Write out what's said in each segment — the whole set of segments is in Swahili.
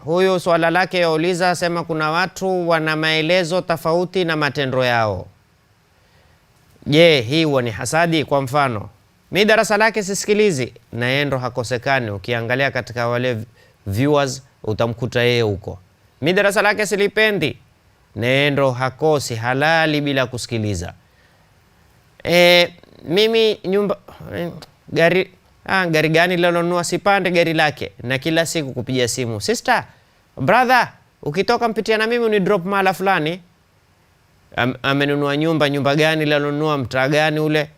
huyu swala lake yauliza, asema kuna watu wana maelezo tofauti na matendo yao. Je, hii huwa ni hasadi? Kwa mfano, mi darasa lake sisikilizi, na yeye ndo hakosekani. Ukiangalia katika wale viewers utamkuta yeye huko. Mi darasa lake silipendi, na yeye ndo hakosi halali bila kusikiliza. Mimi nyumba gari gani lilonunua sipande gari lake, na kila siku kupigia simu, sister, brother, ukitoka mpitia na mimi unidrop mahala fulani. Amenunua nyumba gani lilonunua, mtaa gani ule,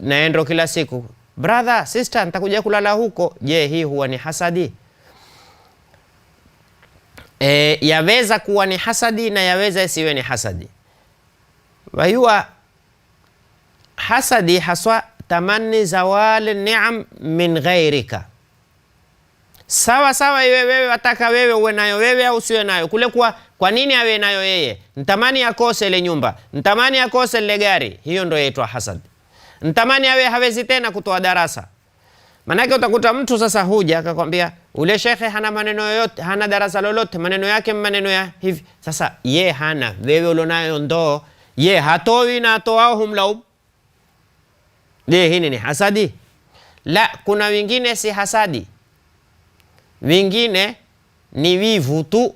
naendo kila siku, brother, sister, nitakuja kulala huko. Je, hii huwa ni hasadi? Yaweza kuwa ni hasadi na yaweza isiwe ni hasadi. Wayua hasadi haswa tamanni zawali ni'am min ghairika. Sawa sawa, iwe wewe wataka wewe uwe nayo wewe au usiwe nayo. Kule kwa nini awe nayo yeye? Ntamani akose ile nyumba, ntamani akose ile gari. Hiyo ndio yaitwa hasad. Ntamani awe hawezi tena kutoa darasa. Manake utakuta mtu sasa huja akakwambia ule shekhe hana maneno yoyote, hana darasa lolote, maneno yake maneno ya hivi. Sasa ye hana, wewe ulionayo ndo ye hatoi na atoao humlaum. Je, hii ni hasadi? La, kuna wengine si hasadi, wengine ni wivu tu,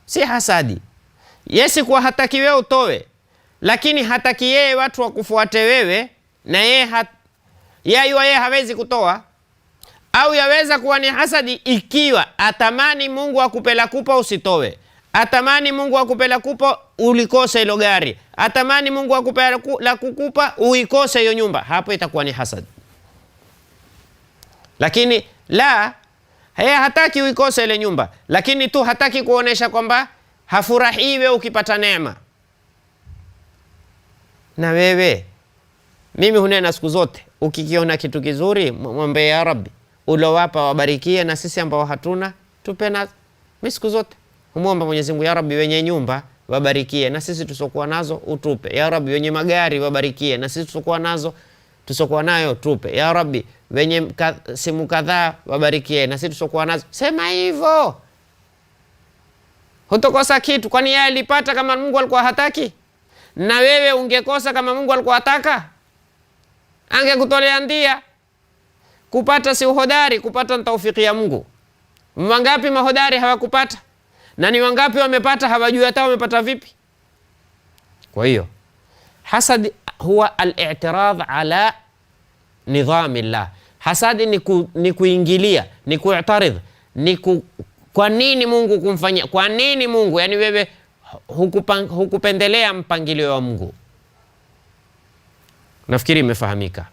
si hasadi. Yesi kuwa hataki wewe utowe, lakini hataki yeye watu wakufuate wewe, na yeye hawezi kutoa. Au yaweza kuwa ni hasadi ikiwa atamani Mungu akupela kupa usitowe, atamani Mungu akupela kupa ulikose hilo gari, atamani Mungu akupela la kukupa uikose hiyo nyumba. Hapo itakuwa ni hasad. Lakini la, yeye hataki uikose ile nyumba, lakini tu hataki kuonesha kwamba hafurahiwe ukipata neema. Na wewe, mimi hunena siku zote, ukikiona kitu kizuri mwombe ya Rabbi, ulowapa wabarikie, na sisi ambao hatuna tupe. Na mimi siku zote humwomba Mwenyezi Mungu, ya Rabbi, wenye nyumba wabarikie, na sisi tusokuwa nazo utupe. Ya Rabbi, wenye magari wabarikie, na sisi tusokuwa nayo tupe. Ya Rabbi, wenye simu kadhaa wabarikie, na sisi tusokuwa nazo. Sema hivyo, hutokosa kitu. Kwani yeye alipata kama Mungu alikuwa hataki? Na wewe ungekosa kama Mungu alikuwa hataka? Angekutolea ndia. Kupata si uhodari, kupata ni taufiki ya Mungu. Wangapi mahodari hawakupata? Na ni wangapi wamepata hawajui hata wamepata vipi? Kwa hiyo hasad huwa al-i'tirad ala nidhamillah. Hasadi ni kuingilia, ni ku'taridh, kwa nini Mungu kumfanyia? Kwa nini Mungu? Yani wewe hukupendelea mpangilio wa Mungu. Nafikiri imefahamika.